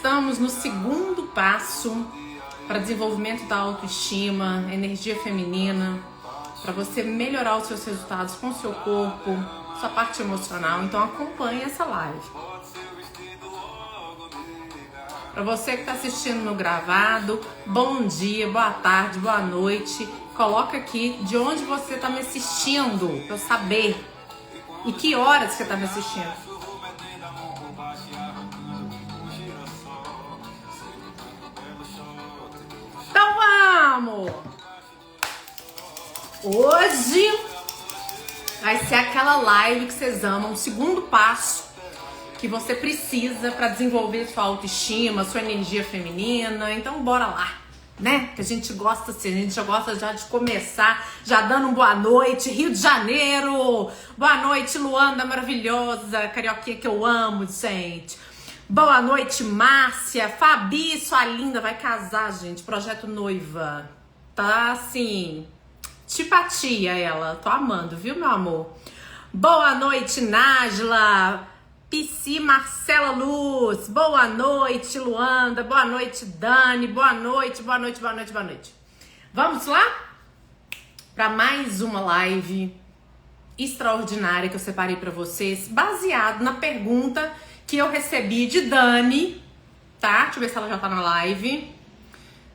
estamos no segundo passo para desenvolvimento da autoestima, energia feminina, para você melhorar os seus resultados com o seu corpo, sua parte emocional. Então acompanhe essa live. Para você que está assistindo no gravado, bom dia, boa tarde, boa noite. Coloca aqui de onde você está me assistindo, para eu saber. E que horas você está me assistindo. Então vamos! Hoje vai ser aquela live que vocês amam, o segundo passo que você precisa para desenvolver sua autoestima, sua energia feminina. Então bora lá, né? Que a gente gosta assim, a gente já gosta já de começar, já dando um boa noite, Rio de Janeiro! Boa noite, Luanda maravilhosa, carioquinha que eu amo, gente. Boa noite, Márcia, Fabi, sua linda, vai casar, gente, projeto noiva. Tá assim, tipatia ela, tô amando, viu, meu amor? Boa noite, Nájila, Pisci, Marcela Luz, boa noite, Luanda, boa noite, Dani, boa noite, boa noite, boa noite, boa noite. Vamos lá? Para mais uma live extraordinária que eu separei para vocês, baseado na pergunta que eu recebi de Dani, tá? Deixa eu ver se ela já tá na live.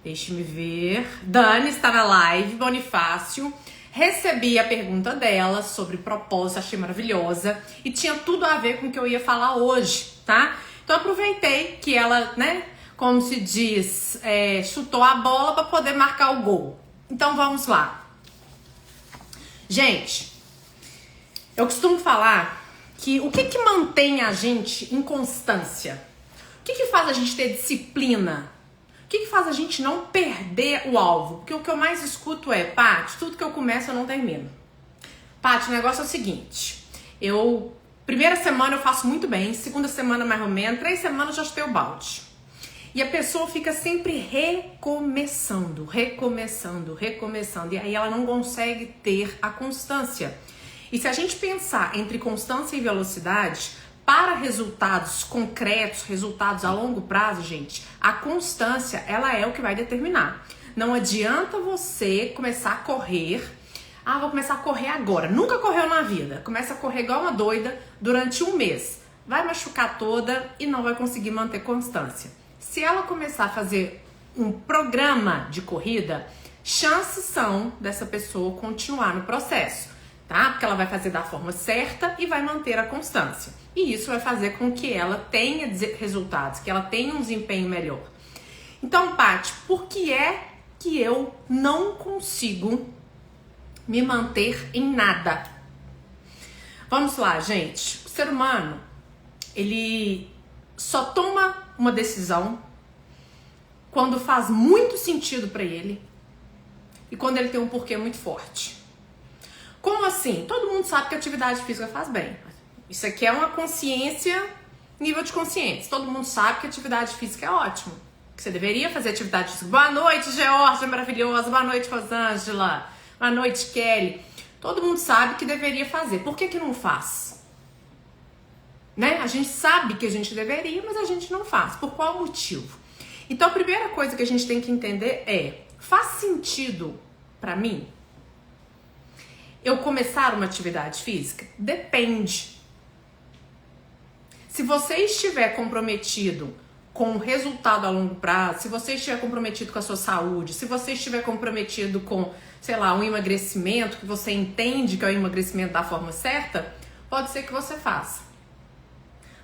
Deixa-me ver. Dani está na live, Bonifácio. Recebi a pergunta dela sobre propósito, achei maravilhosa. E tinha tudo a ver com o que eu ia falar hoje, tá? Então aproveitei que ela, né, como se diz, chutou a bola para poder marcar o gol. Então vamos lá. Gente, eu costumo falar que o que mantém a gente em constância? O que faz a gente ter disciplina? O que faz a gente não perder o alvo? Porque o que eu mais escuto é, Paty, tudo que eu começo eu não termino. Paty, o negócio é o seguinte, primeira semana eu faço muito bem, segunda semana mais ou menos, 3 semanas eu já chutei o balde. E a pessoa fica sempre recomeçando. E aí ela não consegue ter a constância. E se a gente pensar entre constância e velocidade, para resultados concretos, resultados a longo prazo, gente, a constância, ela é o que vai determinar. Não adianta você começar a correr, vou começar a correr agora. Nunca correu na vida. Começa a correr igual uma doida durante um mês. Vai machucar toda e não vai conseguir manter constância. Se ela começar a fazer um programa de corrida, chances são dessa pessoa continuar no processo. Tá? Porque ela vai fazer da forma certa e vai manter a constância. E isso vai fazer com que ela tenha resultados, que ela tenha um desempenho melhor. Então, Paty, por que é que eu não consigo me manter em nada? Vamos lá, gente. O ser humano, ele só toma uma decisão quando faz muito sentido para ele e quando ele tem um porquê muito forte. Como assim? Todo mundo sabe que atividade física faz bem. Isso aqui é uma consciência, nível de consciência. Todo mundo sabe que atividade física é ótimo. Que você deveria fazer atividade física. Boa noite, Georgia, maravilhosa. Boa noite, Rosângela. Boa noite, Kelly. Todo mundo sabe que deveria fazer. Por que não faz? Né? A gente sabe que a gente deveria, mas a gente não faz. Por qual motivo? Então, a primeira coisa que a gente tem que entender é: faz sentido pra mim eu começar uma atividade física? Depende. Se você estiver comprometido com o resultado a longo prazo, se você estiver comprometido com a sua saúde, se você estiver comprometido com, sei lá, um emagrecimento, que você entende que é o emagrecimento da forma certa, pode ser que você faça.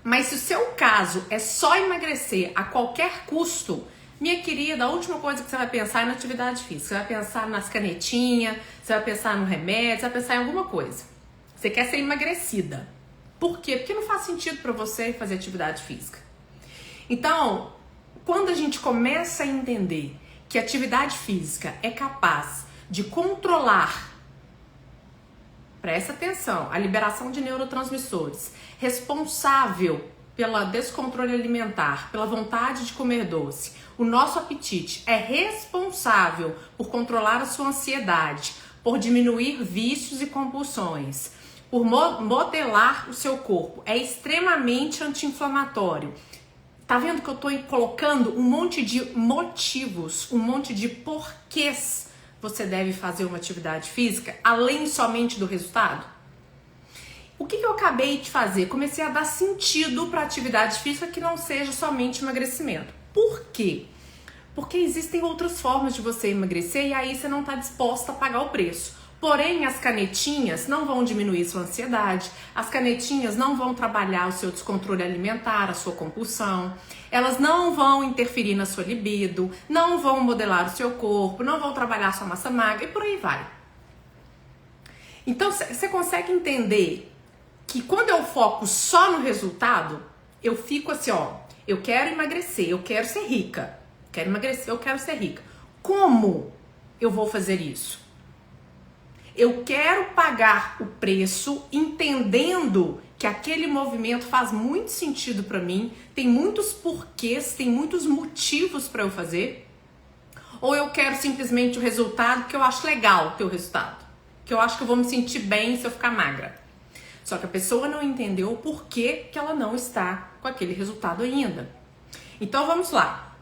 Mas se o seu caso é só emagrecer a qualquer custo, minha querida, a última coisa que você vai pensar é na atividade física. Você vai pensar nas canetinhas, você vai pensar no remédio, você vai pensar em alguma coisa. Você quer ser emagrecida. Por quê? Porque não faz sentido para você fazer atividade física. Então, quando a gente começa a entender que a atividade física é capaz de controlar, presta atenção, a liberação de neurotransmissores, responsável pelo descontrole alimentar, pela vontade de comer doce, o nosso apetite é responsável por controlar a sua ansiedade, por diminuir vícios e compulsões, por modelar o seu corpo, é extremamente anti-inflamatório. Tá vendo que eu tô colocando um monte de motivos, um monte de porquês você deve fazer uma atividade física, além somente do resultado? O que eu acabei de fazer? Comecei a dar sentido para atividade física que não seja somente emagrecimento. Por quê? Porque existem outras formas de você emagrecer e aí você não está disposta a pagar o preço. Porém, as canetinhas não vão diminuir sua ansiedade, as canetinhas não vão trabalhar o seu descontrole alimentar, a sua compulsão, elas não vão interferir na sua libido, não vão modelar o seu corpo, não vão trabalhar a sua massa magra e por aí vai. Então, você consegue entender que quando eu foco só no resultado, eu fico assim, ó, eu quero emagrecer, eu quero ser rica, quero emagrecer, eu quero ser rica. Como eu vou fazer isso? Eu quero pagar o preço entendendo que aquele movimento faz muito sentido para mim, tem muitos porquês, tem muitos motivos para eu fazer, ou eu quero simplesmente o resultado que eu acho legal ter o resultado, que eu acho que eu vou me sentir bem se eu ficar magra. Só que a pessoa não entendeu o porquê que ela não está com aquele resultado ainda. Então vamos lá.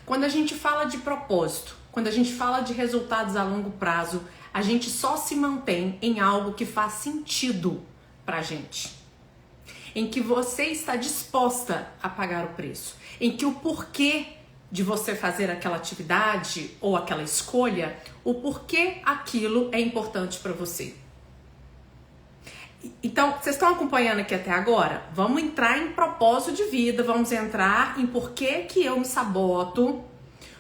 Quando a gente fala de propósito, quando a gente fala de resultados a longo prazo, a gente só se mantém em algo que faz sentido pra gente. Em que você está disposta a pagar o preço. Em que o porquê de você fazer aquela atividade ou aquela escolha, o porquê aquilo é importante para você. Então, vocês estão acompanhando aqui até agora? Vamos entrar em propósito de vida, vamos entrar em porquê que eu me saboto,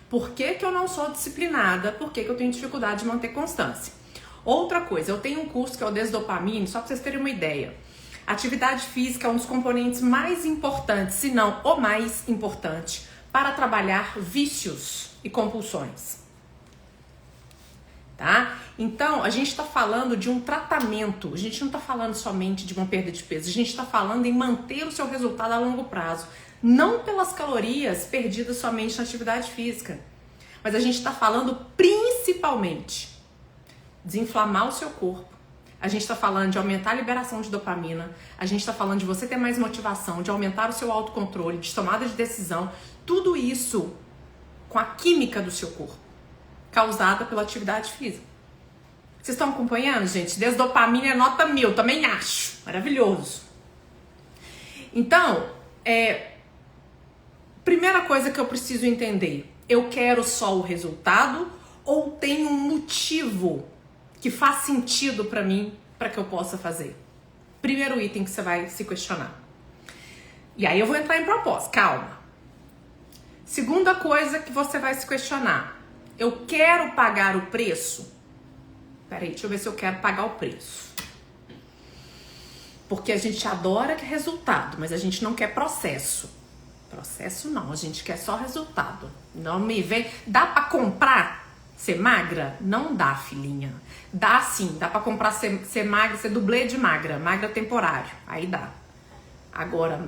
por que eu não sou disciplinada, por que eu tenho dificuldade de manter constância. Outra coisa, eu tenho um curso que é o Desdopamine, só para vocês terem uma ideia. Atividade física é um dos componentes mais importantes, se não o mais importante, para trabalhar vícios e compulsões. Tá? Então, a gente está falando de um tratamento, a gente não está falando somente de uma perda de peso, a gente está falando em manter o seu resultado a longo prazo. Não pelas calorias perdidas somente na atividade física, mas a gente está falando principalmente desinflamar o seu corpo. A gente está falando de aumentar a liberação de dopamina, a gente está falando de você ter mais motivação, de aumentar o seu autocontrole, de tomada de decisão, tudo isso com a química do seu corpo, causada pela atividade física. Vocês estão acompanhando, gente? Desdopamina é nota 1000, também acho. Maravilhoso. Então, primeira coisa que eu preciso entender, eu quero só o resultado ou tem um motivo que faz sentido pra mim, pra que eu possa fazer? Primeiro item que você vai se questionar. E aí eu vou entrar em propósito, calma. Segunda coisa que você vai se questionar, eu quero pagar o preço? Peraí, deixa eu ver se eu quero pagar o preço. Porque a gente adora que resultado, mas a gente não quer processo. Processo não, a gente quer só resultado. Não me vem. Dá pra comprar ser magra? Não dá, filhinha. Dá sim, dá pra comprar ser magra, ser dublê de magra, magra temporário. Aí dá. Agora,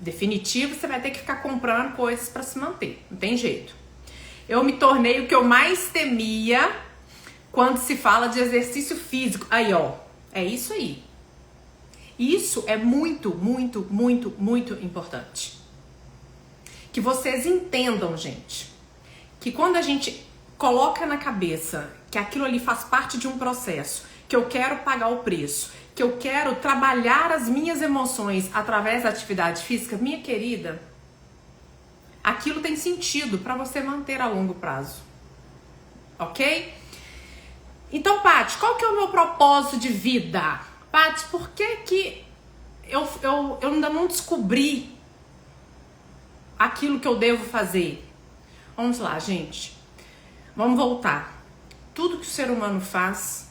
definitivo, você vai ter que ficar comprando coisas pra se manter. Não tem jeito. Eu me tornei o que eu mais temia quando se fala de exercício físico. Aí, ó, é isso aí. Isso é muito, muito, muito, muito importante. Que vocês entendam, gente, que quando a gente coloca na cabeça que aquilo ali faz parte de um processo, que eu quero pagar o preço, que eu quero trabalhar as minhas emoções através da atividade física, minha querida, aquilo tem sentido para você manter a longo prazo. Ok? Então, Paty, qual que é o meu propósito de vida? Paty, por que eu ainda não descobri aquilo que eu devo fazer? Vamos lá, gente. Vamos voltar. Tudo que o ser humano faz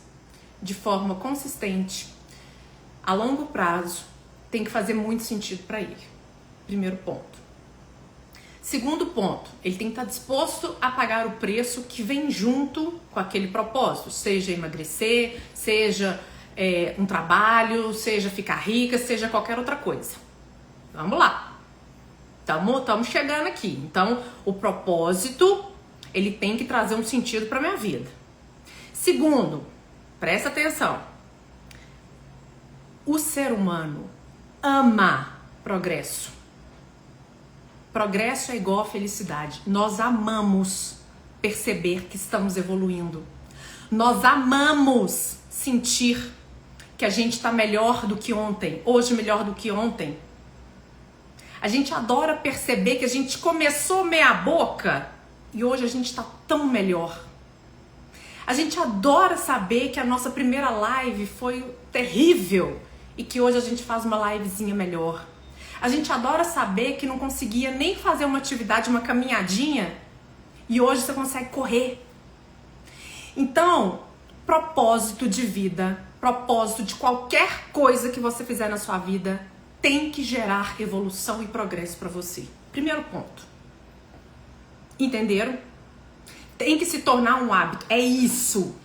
de forma consistente, a longo prazo, tem que fazer muito sentido para ele. Primeiro ponto. Segundo ponto, ele tem que estar disposto a pagar o preço que vem junto com aquele propósito, seja emagrecer, seja um trabalho, seja ficar rica, seja qualquer outra coisa. Vamos lá. Estamos chegando aqui. Então, o propósito, ele tem que trazer um sentido para minha vida. Segundo, presta atenção. O ser humano ama progresso. Progresso é igual a felicidade. Nós amamos perceber que estamos evoluindo. Nós amamos sentir que a gente está melhor do que ontem, hoje melhor do que ontem. A gente adora perceber que a gente começou meia boca e hoje a gente está tão melhor. A gente adora saber que a nossa primeira live foi terrível e que hoje a gente faz uma livezinha melhor. A gente adora saber que não conseguia nem fazer uma atividade, uma caminhadinha, e hoje você consegue correr. Então, propósito de vida, propósito de qualquer coisa que você fizer na sua vida, tem que gerar evolução e progresso para você. Primeiro ponto. Entenderam? Tem que se tornar um hábito. É isso,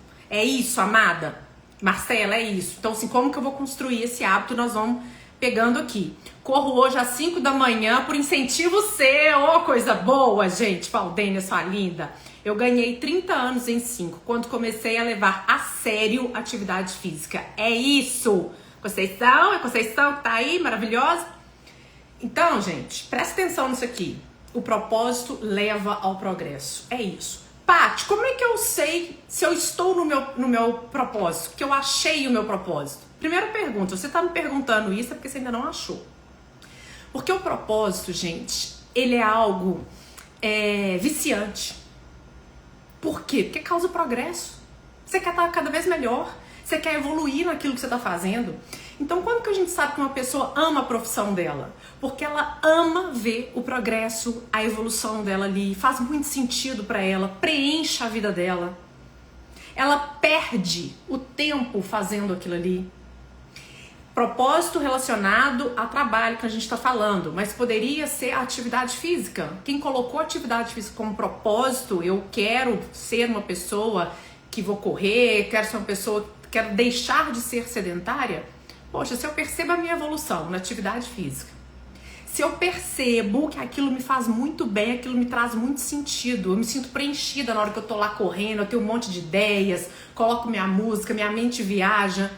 amada. Marcela, é isso. Então, assim, como que eu vou construir esse hábito? Nós vamos pegando aqui. Corro hoje às 5 da manhã por incentivo seu. Ô, coisa boa, gente. Valdênia, sua linda. Eu ganhei 30 anos em 5, quando comecei a levar a sério a atividade física. É isso. Conceição, é Conceição que tá aí, maravilhosa. Então, gente, presta atenção nisso aqui. O propósito leva ao progresso. É isso. Paty, como é que eu sei se eu estou no meu propósito? Que eu achei o meu propósito? Primeira pergunta, você tá me perguntando isso é porque você ainda não achou. Porque o propósito, gente, ele é algo viciante. Por quê? Porque causa progresso. Você quer estar cada vez melhor. Você quer evoluir naquilo que você está fazendo. Então, quando que a gente sabe que uma pessoa ama a profissão dela? Porque ela ama ver o progresso, a evolução dela ali. Faz muito sentido para ela, preenche a vida dela. Ela perde o tempo fazendo aquilo ali. Propósito relacionado a trabalho que a gente está falando, mas poderia ser a atividade física. Quem colocou a atividade física como propósito, eu quero ser uma pessoa que vou correr, quero ser uma pessoa, quero deixar de ser sedentária. Poxa, se eu percebo a minha evolução na atividade física, se eu percebo que aquilo me faz muito bem, aquilo me traz muito sentido, eu me sinto preenchida na hora que eu tô lá correndo, eu tenho um monte de ideias, coloco minha música, minha mente viaja.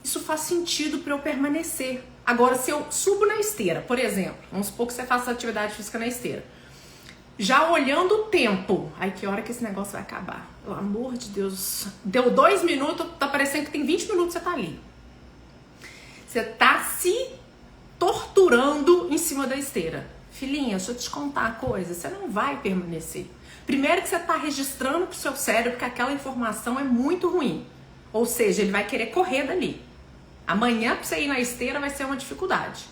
Isso faz sentido para eu permanecer. Agora, se eu subo na esteira, por exemplo, vamos supor que você faça atividade física na esteira, já olhando o tempo, aí que hora que esse negócio vai acabar? Pelo amor de Deus, deu 2 minutos, tá parecendo que tem 20 minutos que você tá ali. Você tá se torturando em cima da esteira. Filhinha, deixa eu te contar uma coisa, você não vai permanecer. Primeiro que você tá registrando pro seu cérebro que aquela informação é muito ruim. Ou seja, ele vai querer correr dali. Amanhã, pra você ir na esteira, vai ser uma dificuldade.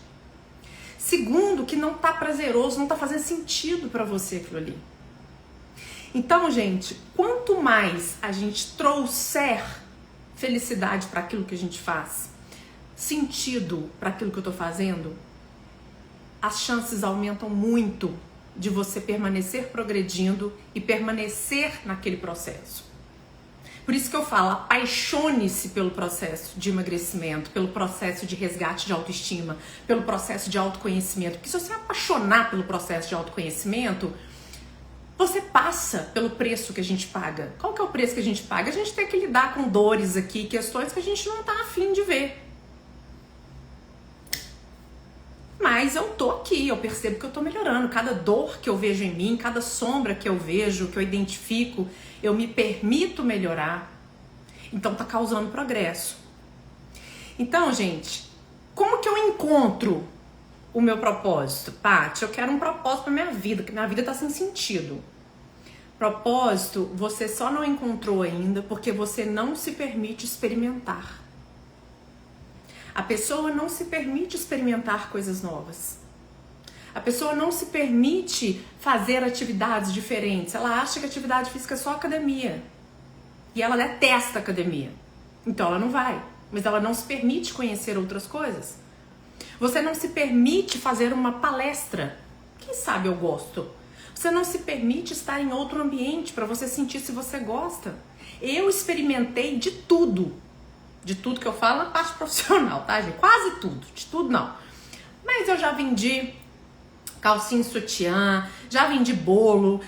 Segundo, que não tá prazeroso, não tá fazendo sentido pra você aquilo ali. Então, gente, quanto mais a gente trouxer felicidade para aquilo que a gente faz, sentido para aquilo que eu tô fazendo, as chances aumentam muito de você permanecer progredindo e permanecer naquele processo. Por isso que eu falo, apaixone-se pelo processo de emagrecimento, pelo processo de resgate de autoestima, pelo processo de autoconhecimento. Porque se você apaixonar pelo processo de autoconhecimento, você passa pelo preço que a gente paga. Qual que é o preço que a gente paga? A gente tem que lidar com dores aqui, questões que a gente não tá afim de ver. Mas eu tô aqui, eu percebo que eu tô melhorando. Cada dor que eu vejo em mim, cada sombra que eu vejo, que eu identifico, eu me permito melhorar. Então tá causando progresso. Então, gente, como que eu encontro o meu propósito? Paty, eu quero um propósito pra minha vida, que minha vida tá sem sentido. Propósito, você só não encontrou ainda porque você não se permite experimentar. A pessoa não se permite experimentar coisas novas. A pessoa não se permite fazer atividades diferentes. Ela acha que atividade física é só academia. E ela detesta academia. Então ela não vai. Mas ela não se permite conhecer outras coisas. Você não se permite fazer uma palestra. Quem sabe eu gosto. Você não se permite estar em outro ambiente para você sentir se você gosta. Eu experimentei de tudo. De tudo que eu falo na parte profissional, tá, gente? Quase tudo. De tudo, não. Mas eu já vendi calcinha e sutiã, já vendi bolo,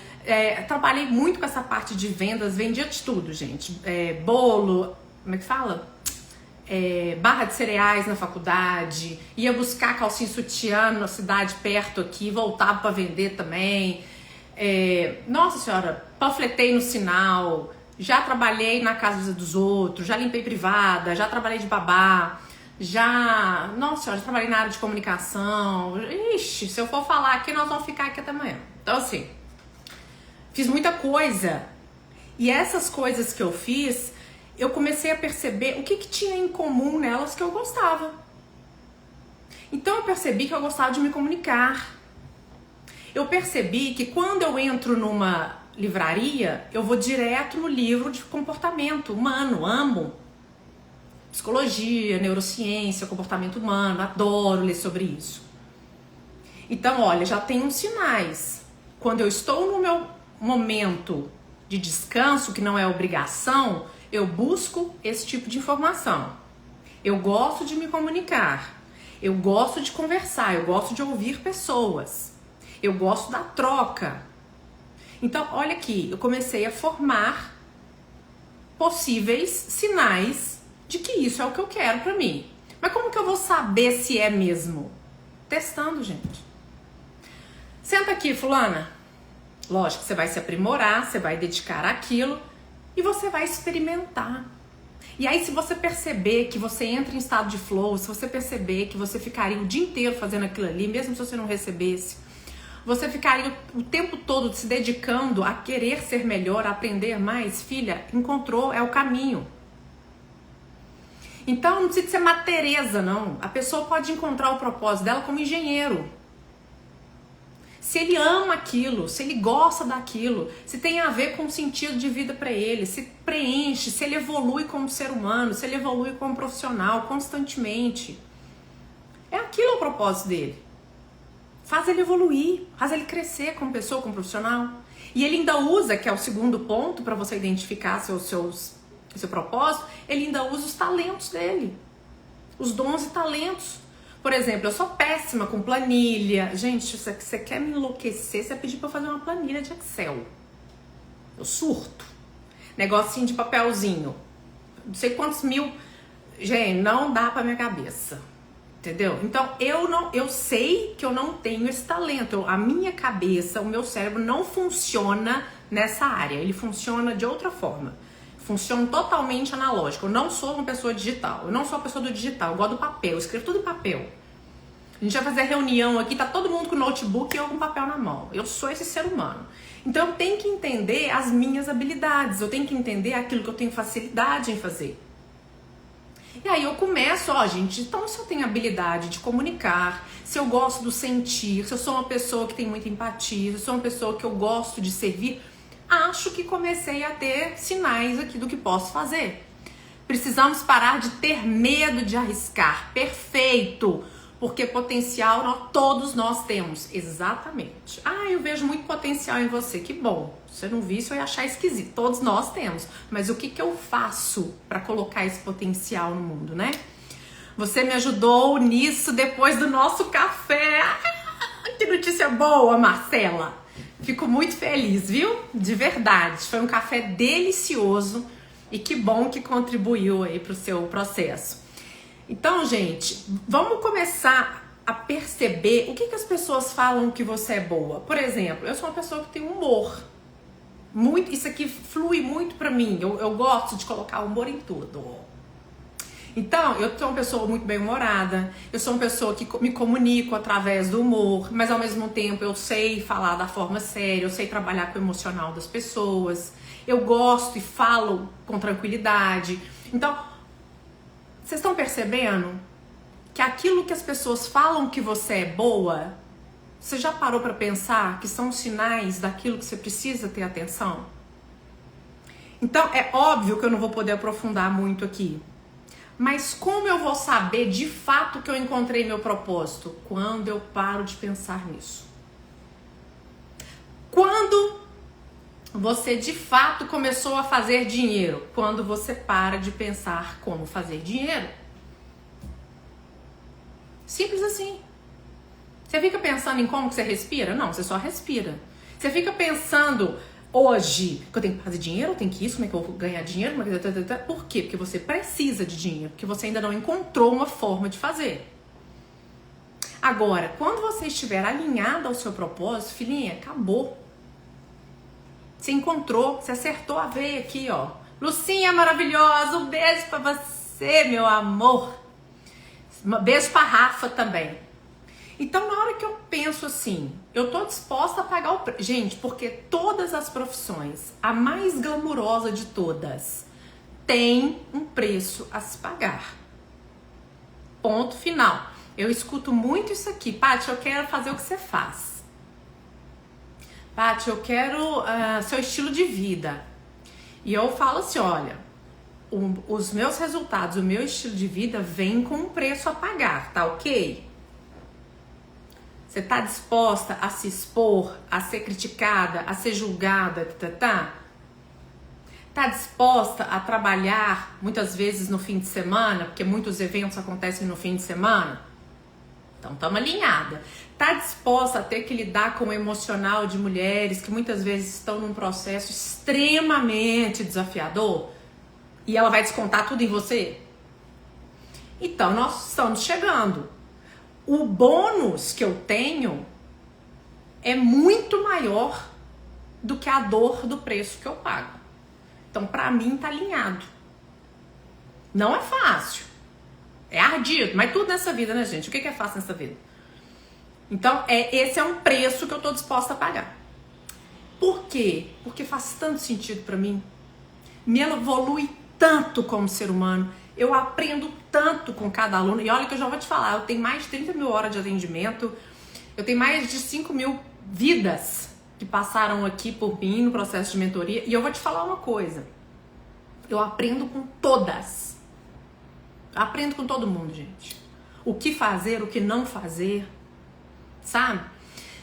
trabalhei muito com essa parte de vendas, vendia de tudo, gente. Bolo, como é que fala? barra de cereais na faculdade, ia buscar calcinha sutiã na cidade perto aqui, voltava para vender também. Nossa senhora, panfletei no sinal, já trabalhei na casa dos outros, já limpei privada, já trabalhei de babá, nossa senhora, já trabalhei na área de comunicação. Ixi, se eu for falar aqui, nós vamos ficar aqui até amanhã. Então assim, fiz muita coisa. E essas coisas que eu fiz, eu comecei a perceber o que tinha em comum nelas que eu gostava. Então eu percebi que eu gostava de me comunicar. Eu percebi que quando eu entro numa livraria, eu vou direto no livro de comportamento humano, amo. Psicologia, neurociência, comportamento humano, adoro ler sobre isso. Então, olha, já tem uns sinais. Quando eu estou no meu momento de descanso, que não é obrigação, eu busco esse tipo de informação. Eu gosto de me comunicar. Eu gosto de conversar. Eu gosto de ouvir pessoas. Eu gosto da troca. Então, olha aqui, eu comecei a formar possíveis sinais de que isso é o que eu quero pra mim. Mas como que eu vou saber se é mesmo? Testando, gente. Senta aqui, fulana. Lógico que você vai se aprimorar, você vai dedicar àquilo e você vai experimentar. E aí, se você perceber que você entra em estado de flow, se você perceber que você ficaria o dia inteiro fazendo aquilo ali, mesmo se você não recebesse, você ficaria o tempo todo se dedicando a querer ser melhor, a aprender mais, filha, encontrou, é o caminho. Então, não precisa ser Madre Teresa, não. A pessoa pode encontrar o propósito dela como engenheiro. Se ele ama aquilo, se ele gosta daquilo, se tem a ver com o sentido de vida para ele, se preenche, se ele evolui como ser humano, se ele evolui como profissional constantemente. É aquilo o propósito dele. Faz ele evoluir, faz ele crescer como pessoa, como profissional. E ele ainda usa, que é o segundo ponto para você identificar seu propósito, ele ainda usa os talentos dele. Os dons e talentos. Por exemplo, eu sou péssima com planilha. Gente, se você quer me enlouquecer, você pedir pra eu fazer uma planilha de Excel. Eu surto. Negocinho de papelzinho. Não sei quantos mil. Gente, não dá pra minha cabeça. Entendeu? Então, eu sei que eu não tenho esse talento. A minha cabeça, o meu cérebro não funciona nessa área. Ele funciona de outra forma. Funciona totalmente analógico. Eu não sou uma pessoa digital. Eu não sou uma pessoa do digital. Eu gosto do papel. Eu escrevo tudo em papel. A gente vai fazer reunião aqui, tá todo mundo com notebook e eu com papel na mão. Eu sou esse ser humano. Então eu tenho que entender as minhas habilidades. Eu tenho que entender aquilo que eu tenho facilidade em fazer. E aí eu começo, gente, então se eu tenho habilidade de comunicar, se eu gosto do sentir, se eu sou uma pessoa que tem muita empatia, se eu sou uma pessoa que eu gosto de servir, acho que comecei a ter sinais aqui do que posso fazer. Precisamos parar de ter medo de arriscar. Perfeito! Porque potencial todos nós temos. Exatamente. Eu vejo muito potencial em você. Que bom. Se eu não visse, eu ia achar esquisito. Todos nós temos. Mas o que eu faço para colocar esse potencial no mundo, né? Você me ajudou nisso depois do nosso café. Que notícia boa, Marcela. Fico muito feliz, viu? De verdade. Foi um café delicioso e que bom que contribuiu aí pro seu processo. Então, gente, vamos começar a perceber o que as pessoas falam que você é boa. Por exemplo, eu sou uma pessoa que tem humor. Isso aqui flui muito pra mim. Eu gosto de colocar humor em tudo. Então, eu sou uma pessoa muito bem-humorada, eu sou uma pessoa que me comunico através do humor, mas ao mesmo tempo eu sei falar da forma séria, eu sei trabalhar com o emocional das pessoas, eu gosto e falo com tranquilidade. Então, vocês estão percebendo que aquilo que as pessoas falam que você é boa, você já parou para pensar que são sinais daquilo que você precisa ter atenção? Então, é óbvio que eu não vou poder aprofundar muito aqui. Mas como eu vou saber de fato que eu encontrei meu propósito? Quando eu paro de pensar nisso. Quando você de fato começou a fazer dinheiro? Quando você para de pensar como fazer dinheiro. Simples assim. Você fica pensando em como que você respira? Não, você só respira. Você fica pensando hoje, que eu tenho que fazer dinheiro, eu tenho que isso, como é que eu vou ganhar dinheiro? Por quê? Porque você precisa de dinheiro, porque você ainda não encontrou uma forma de fazer. Agora, quando você estiver alinhado ao seu propósito, filhinha, acabou. Você encontrou, você acertou a veia aqui, ó. Lucinha maravilhosa, um beijo pra você, meu amor. Um beijo pra Rafa também. Então, na hora que eu penso assim, eu tô disposta a pagar o preço. Gente, porque todas as profissões, a mais glamurosa de todas, tem um preço a se pagar. Ponto final. Eu escuto muito isso aqui. Paty, eu quero fazer o que você faz. Paty, eu quero seu estilo de vida. E eu falo assim, olha, os meus resultados, o meu estilo de vida vem com um preço a pagar, tá ok? Você tá disposta a se expor, a ser criticada, a ser julgada, Tá disposta a trabalhar muitas vezes no fim de semana, porque muitos eventos acontecem no fim de semana? Então, estamos alinhadas. Tá disposta a ter que lidar com o emocional de mulheres que muitas vezes estão num processo extremamente desafiador? E ela vai descontar tudo em você? Então, nós estamos chegando. O bônus que eu tenho é muito maior do que a dor do preço que eu pago. Então, pra mim, tá alinhado. Não é fácil. É ardido, mas tudo nessa vida, né, gente? O que é fácil nessa vida? Então, esse é um preço que eu tô disposta a pagar. Por quê? Porque faz tanto sentido pra mim. Me evolui tanto como ser humano. Eu aprendo tanto com cada aluno. E olha que eu já vou te falar, eu tenho mais de 30 mil horas de atendimento. Eu tenho mais de 5 mil vidas que passaram aqui por mim no processo de mentoria. E eu vou te falar uma coisa. Eu aprendo com todas. Aprendo com todo mundo, gente. O que fazer, o que não fazer. Sabe?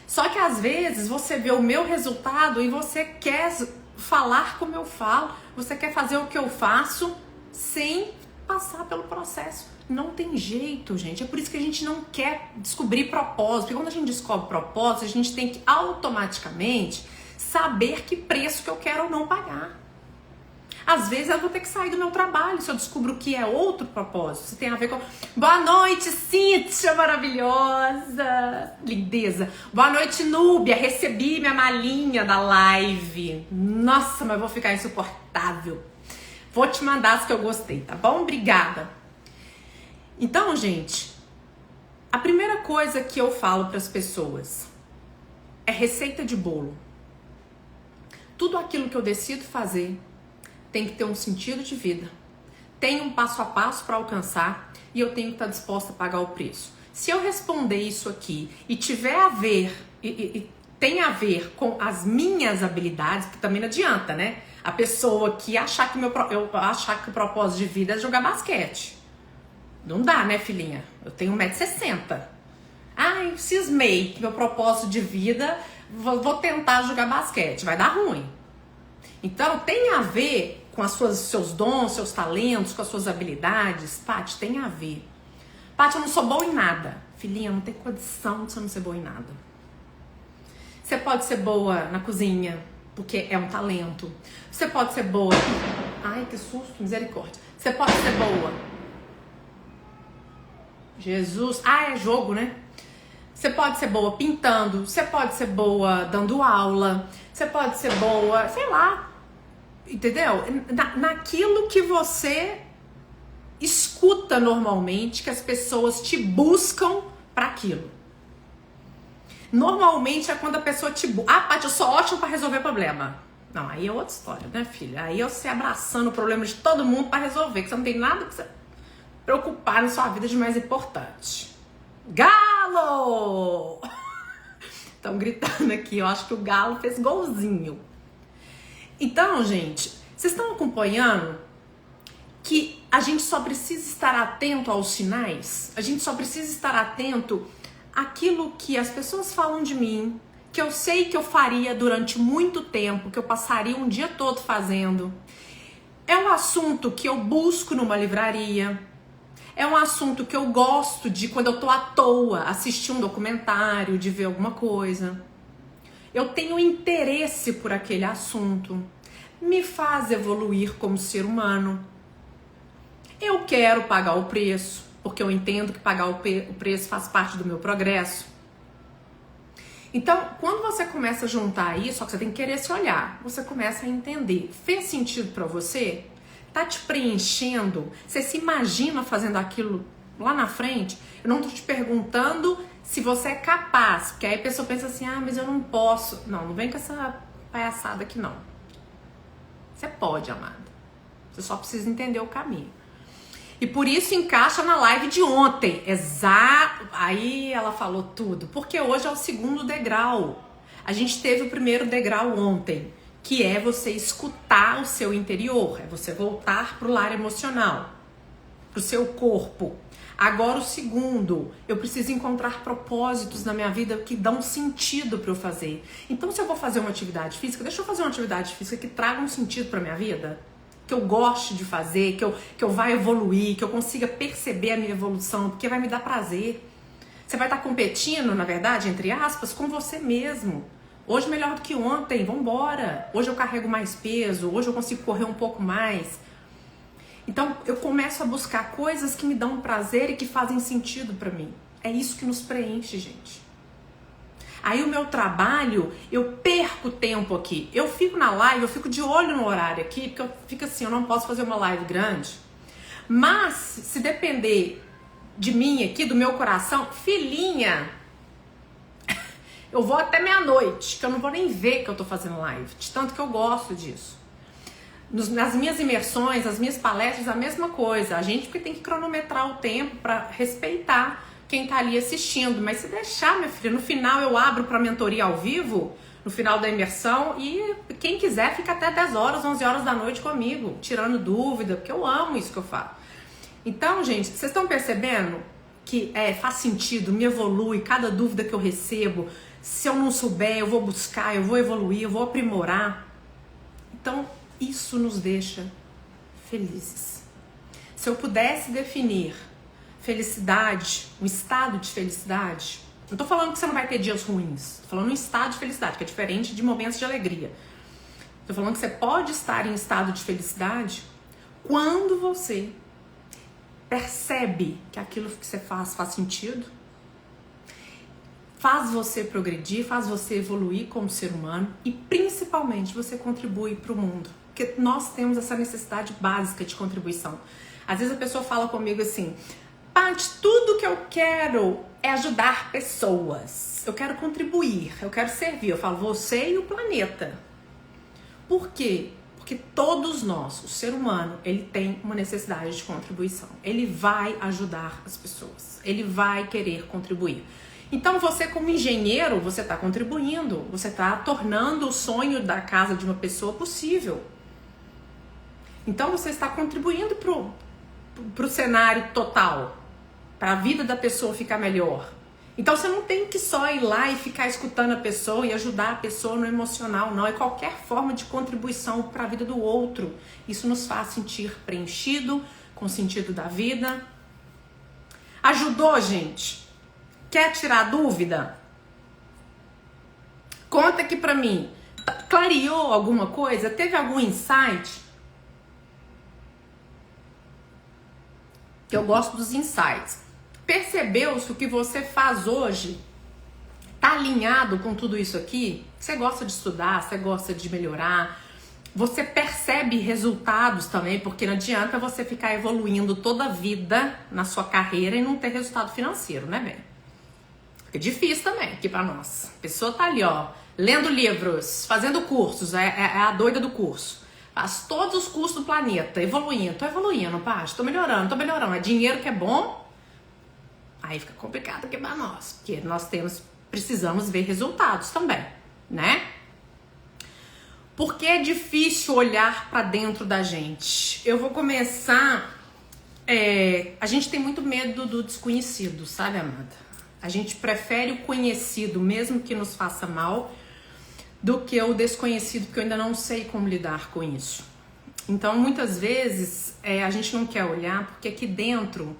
Só que às vezes você vê o meu resultado e você quer falar como eu falo. Você quer fazer o que eu faço sem passar pelo processo. Não tem jeito, gente. É por isso que a gente não quer descobrir propósito. Porque quando a gente descobre propósito, a gente tem que automaticamente saber que preço que eu quero ou não pagar. Às vezes eu vou ter que sair do meu trabalho se eu descubro que é outro propósito. Se tem a ver com... Boa noite, Cíntia maravilhosa. Lindeza. Boa noite, Núbia. Recebi minha malinha da live. Nossa, mas vou ficar insuportável. Vou te mandar as que eu gostei, tá bom? Obrigada. Então, gente, a primeira coisa que eu falo para as pessoas é receita de bolo. Tudo aquilo que eu decido fazer tem que ter um sentido de vida, tem um passo a passo para alcançar e eu tenho que estar disposta a pagar o preço. Se eu responder isso aqui e tiver a ver, tem a ver com as minhas habilidades, porque também não adianta, né? A pessoa que achar que o propósito de vida é jogar basquete. Não dá, né, filhinha? Eu tenho 1,60 m. Ai, cismei que meu propósito de vida, vou tentar jogar basquete. Vai dar ruim. Então, tem a ver com seus dons, seus talentos, com as suas habilidades. Paty, tem a ver. Paty, eu não sou boa em nada. Filhinha, não tem condição de você não ser boa em nada. Você pode ser boa na cozinha, porque é um talento. Você pode ser boa... Ai, que susto, misericórdia. Você pode ser boa... Jesus... Ah, é jogo, né? Você pode ser boa pintando, você pode ser boa dando aula, você pode ser boa, sei lá, entendeu? Naquilo que você escuta normalmente, que as pessoas te buscam para aquilo. Normalmente é quando a pessoa te busca. Ah, Paty, eu sou ótima para resolver problema. Não, aí é outra história, né, filha? Aí é você abraçando o problema de todo mundo para resolver, que você não tem nada que você preocupar na sua vida de mais importante. Galo! Estão gritando aqui, eu acho que o Galo fez golzinho. Então, gente, vocês estão acompanhando que a gente só precisa estar atento aos sinais? A gente só precisa estar atento àquilo que as pessoas falam de mim, que eu sei que eu faria durante muito tempo, que eu passaria um dia todo fazendo. É um assunto que eu busco numa livraria. É um assunto que eu gosto de, quando eu tô à toa, assistir um documentário, de ver alguma coisa. eu tenho interesse por aquele assunto, me faz evoluir como ser humano. Eu quero pagar o preço, porque eu entendo que pagar o preço faz parte do meu progresso. Então, quando você começa a juntar isso, só que você tem que querer se olhar, você começa a entender, fez sentido pra você? Tá te preenchendo? Você se imagina fazendo aquilo lá na frente? Eu não tô te perguntando se você é capaz, porque aí a pessoa pensa assim, mas eu não posso. Não vem com essa palhaçada aqui não. Você pode, amada. Você só precisa entender o caminho. E por isso encaixa na live de ontem. Exato. Aí ela falou tudo. Porque hoje é o segundo degrau. A gente teve o primeiro degrau ontem, que é você escutar o seu interior. É você voltar pro lar emocional, pro seu corpo. Agora o segundo, eu preciso encontrar propósitos na minha vida que dão sentido para eu fazer. Então se eu vou fazer uma atividade física, deixa eu fazer uma atividade física que traga um sentido para minha vida. Que eu goste de fazer, que eu vá evoluir, que eu consiga perceber a minha evolução, porque vai me dar prazer. Você vai estar competindo, na verdade, entre aspas, com você mesmo. Hoje melhor do que ontem, vambora. Hoje eu carrego mais peso, hoje eu consigo correr um pouco mais. Então eu começo a buscar coisas que me dão prazer e que fazem sentido pra mim. É isso que nos preenche, gente. Aí o meu trabalho, eu perco tempo aqui. Eu fico na live, eu fico de olho no horário aqui, porque eu fico assim, eu não posso fazer uma live grande. Mas, se depender de mim aqui, do meu coração, filhinha, eu vou até meia-noite, que eu não vou nem ver que eu tô fazendo live, de tanto que eu gosto disso. Nas minhas imersões, as minhas palestras, a mesma coisa. A gente porque tem que cronometrar o tempo para respeitar quem tá ali assistindo, mas se deixar, minha filha, no final eu abro para mentoria ao vivo, no final da imersão, e quem quiser fica até 10 horas, 11 horas da noite comigo, tirando dúvida, porque eu amo isso que eu faço. Então, gente, vocês estão percebendo que faz sentido, me evolui, cada dúvida que eu recebo, se eu não souber, eu vou buscar, eu vou evoluir, eu vou aprimorar. Então, isso nos deixa felizes. Se eu pudesse definir felicidade, um estado de felicidade, não tô falando que você não vai ter dias ruins, tô falando um estado de felicidade, que é diferente de momentos de alegria. Tô falando que você pode estar em estado de felicidade quando você percebe que aquilo que você faz sentido, faz você progredir, faz você evoluir como ser humano e principalmente você contribui para o mundo. Porque nós temos essa necessidade básica de contribuição. Às vezes a pessoa fala comigo assim, Paty, tudo que eu quero é ajudar pessoas. Eu quero contribuir, eu quero servir. Eu falo, você e o planeta. Por quê? Porque todos nós, o ser humano, ele tem uma necessidade de contribuição. Ele vai ajudar as pessoas. Ele vai querer contribuir. Então você como engenheiro, você está contribuindo. Você está tornando o sonho da casa de uma pessoa possível. Então você está contribuindo pro cenário total. Para a vida da pessoa ficar melhor. Então você não tem que só ir lá e ficar escutando a pessoa e ajudar a pessoa no emocional, não. É qualquer forma de contribuição para a vida do outro. Isso nos faz sentir preenchido, com sentido da vida. Ajudou, gente? Quer tirar dúvida? Conta aqui pra mim. Clareou alguma coisa? Teve algum insight? Que eu gosto dos insights. Percebeu se o que você faz hoje tá alinhado com tudo isso aqui? Você gosta de estudar, você gosta de melhorar, você percebe resultados também, porque não adianta você ficar evoluindo toda a vida na sua carreira e não ter resultado financeiro, né, bem? É difícil também aqui pra nós. A pessoa tá ali, ó, lendo livros, fazendo cursos, é a doida do curso. Faz todos os cursos do planeta, evoluindo. Tô evoluindo, Paty, tô melhorando. É dinheiro que é bom. Aí fica complicado aqui pra nós, porque nós precisamos ver resultados também, né? Porque é difícil olhar pra dentro da gente. Eu vou começar... a gente tem muito medo do desconhecido, sabe, amada? A gente prefere o conhecido, mesmo que nos faça mal, do que o desconhecido, porque eu ainda não sei como lidar com isso. Então, muitas vezes, a gente não quer olhar, porque aqui dentro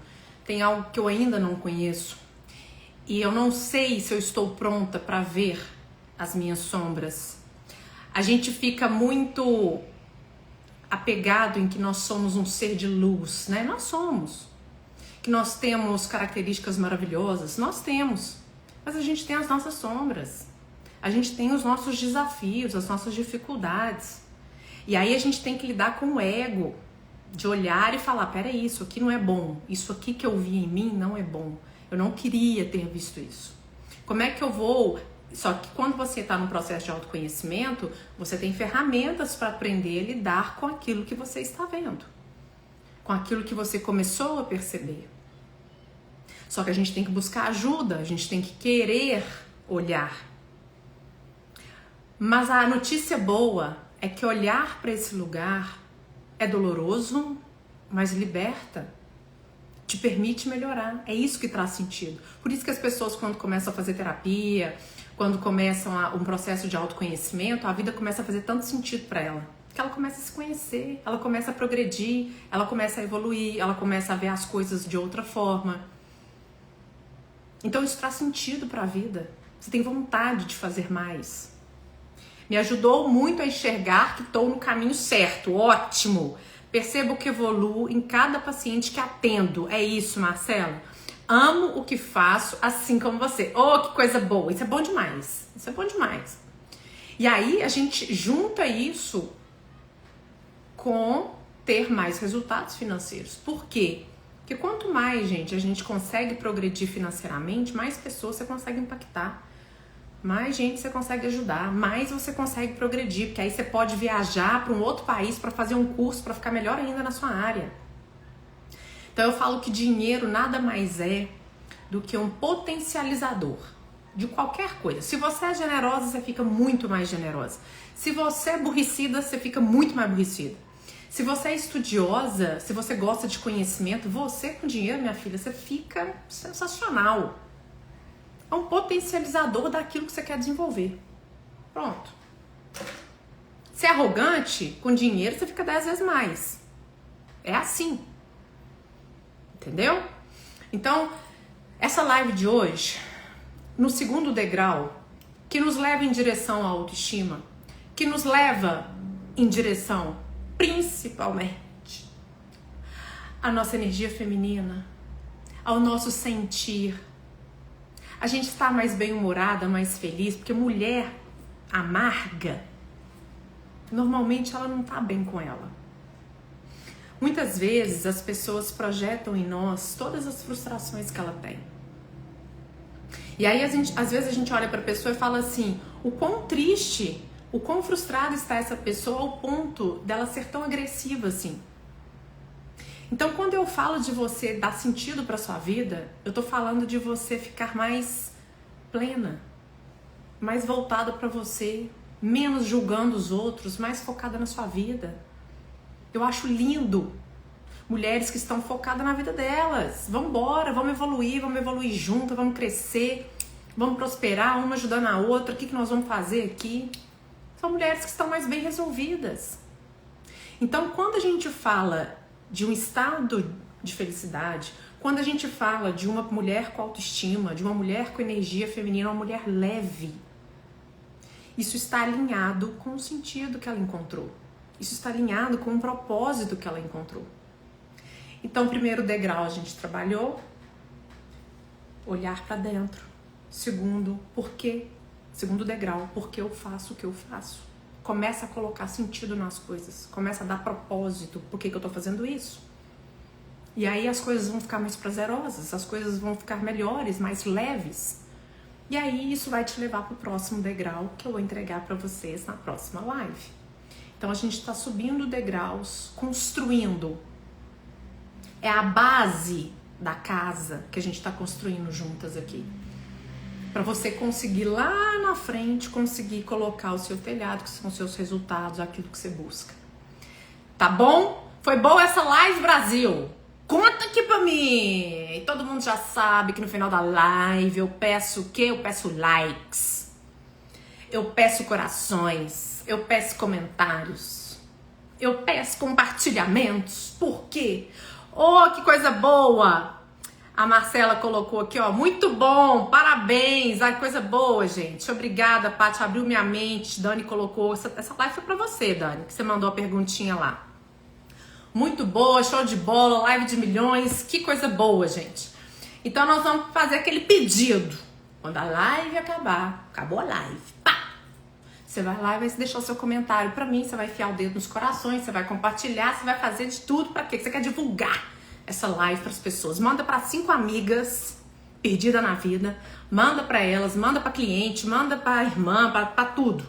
tem algo que eu ainda não conheço. E eu não sei se eu estou pronta para ver as minhas sombras. A gente fica muito apegado em que nós somos um ser de luz, né? Nós somos. Que nós temos características maravilhosas, nós temos. Mas a gente tem as nossas sombras. A gente tem os nossos desafios, as nossas dificuldades. E aí a gente tem que lidar com o ego, de olhar e falar, peraí, isso aqui não é bom. Isso aqui que eu vi em mim não é bom. Eu não queria ter visto isso. Como é que eu vou... Só que quando você está num processo de autoconhecimento, você tem ferramentas para aprender a lidar com aquilo que você está vendo. Com aquilo que você começou a perceber. Só que a gente tem que buscar ajuda, a gente tem que querer olhar. Mas a notícia boa é que olhar para esse lugar é doloroso, mas liberta. Te permite melhorar. É isso que traz sentido. Por isso que as pessoas, quando começam a fazer terapia, quando começam um processo de autoconhecimento, a vida começa a fazer tanto sentido para ela. Que ela começa a se conhecer, ela começa a progredir, ela começa a evoluir, ela começa a ver as coisas de outra forma. Então isso traz sentido para a vida. Você tem vontade de fazer mais. Me ajudou muito a enxergar que estou no caminho certo. Ótimo! Percebo que evoluo em cada paciente que atendo. É isso, Marcelo. Amo o que faço, assim como você. Oh, que coisa boa! Isso é bom demais. Isso é bom demais. E aí a gente junta isso com ter mais resultados financeiros. Por quê? Porque quanto mais, gente, a gente consegue progredir financeiramente, mais pessoas você consegue impactar. Mais gente você consegue ajudar, mais você consegue progredir, porque aí você pode viajar para um outro país para fazer um curso, para ficar melhor ainda na sua área. Então eu falo que dinheiro nada mais é do que um potencializador de qualquer coisa. Se você é generosa, você fica muito mais generosa. Se você é aborrecida, você fica muito mais aborrecida. Se você é estudiosa, se você gosta de conhecimento, você com dinheiro, minha filha, você fica sensacional. É um potencializador daquilo que você quer desenvolver. Pronto. Se é arrogante, com dinheiro você fica 10 vezes mais. É assim. Entendeu? Então, essa live de hoje, no segundo degrau, que nos leva em direção à autoestima, que nos leva em direção, principalmente, à nossa energia feminina, ao nosso sentir. A gente está mais bem-humorada, mais feliz, porque mulher amarga, normalmente ela não está bem com ela. Muitas vezes as pessoas projetam em nós todas as frustrações que ela tem. E aí às vezes a gente olha para a pessoa e fala assim, o quão triste, o quão frustrada está essa pessoa ao ponto dela ser tão agressiva assim. Então, quando eu falo de você dar sentido para sua vida, eu tô falando de você ficar mais plena, mais voltada para você, menos julgando os outros, mais focada na sua vida. Eu acho lindo mulheres que estão focadas na vida delas. Vamos embora, vamos evoluir juntas, vamos crescer, vamos prosperar, uma ajudando a outra. O que nós vamos fazer aqui? São mulheres que estão mais bem resolvidas. Então, quando a gente fala de um estado de felicidade, quando a gente fala de uma mulher com autoestima, de uma mulher com energia feminina, uma mulher leve, isso está alinhado com o sentido que ela encontrou. Isso está alinhado com o propósito que ela encontrou. Então, primeiro degrau a gente trabalhou, olhar para dentro. Segundo, por quê? Segundo degrau, por que eu faço o que eu faço? Começa a colocar sentido nas coisas, começa a dar propósito, por que eu tô fazendo isso? E aí as coisas vão ficar mais prazerosas, as coisas vão ficar melhores, mais leves. E aí isso vai te levar pro próximo degrau que eu vou entregar para vocês na próxima live. Então a gente está subindo degraus, construindo. É a base da casa que a gente está construindo juntas aqui. Para você conseguir lá na frente, conseguir colocar o seu telhado, que são os seus resultados, aquilo que você busca. Tá bom? Foi boa essa live, Brasil? Conta aqui pra mim! E todo mundo já sabe que no final da live eu peço o quê? Eu peço likes. Eu peço corações. Eu peço comentários. Eu peço compartilhamentos. Por quê? Oh, que coisa boa! A Marcela colocou aqui, ó, muito bom, parabéns, ai, coisa boa, gente. Obrigada, Paty, abriu minha mente. Dani colocou, essa live foi pra você, Dani, que você mandou a perguntinha lá. Muito boa, show de bola, live de milhões, que coisa boa, gente. Então nós vamos fazer aquele pedido. Quando a live acabar, acabou a live, pá! Você vai lá e vai deixar o seu comentário pra mim, você vai enfiar o dedo nos corações, você vai compartilhar, você vai fazer de tudo pra quê? Você quer divulgar essa live para as pessoas. Manda para 5 amigas perdidas na vida, manda para elas, manda para cliente, manda para irmã, para tudo.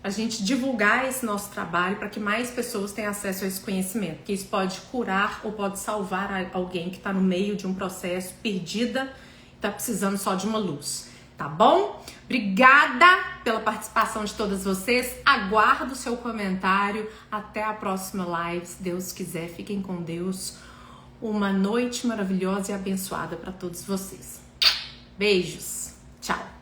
A gente divulgar esse nosso trabalho para que mais pessoas tenham acesso a esse conhecimento, porque isso pode curar ou pode salvar alguém que está no meio de um processo perdida, está precisando só de uma luz. Tá bom? Obrigada pela participação de todas vocês. Aguardo o seu comentário. Até a próxima live, se Deus quiser. Fiquem com Deus. Uma noite maravilhosa e abençoada para todos vocês. Beijos. Tchau.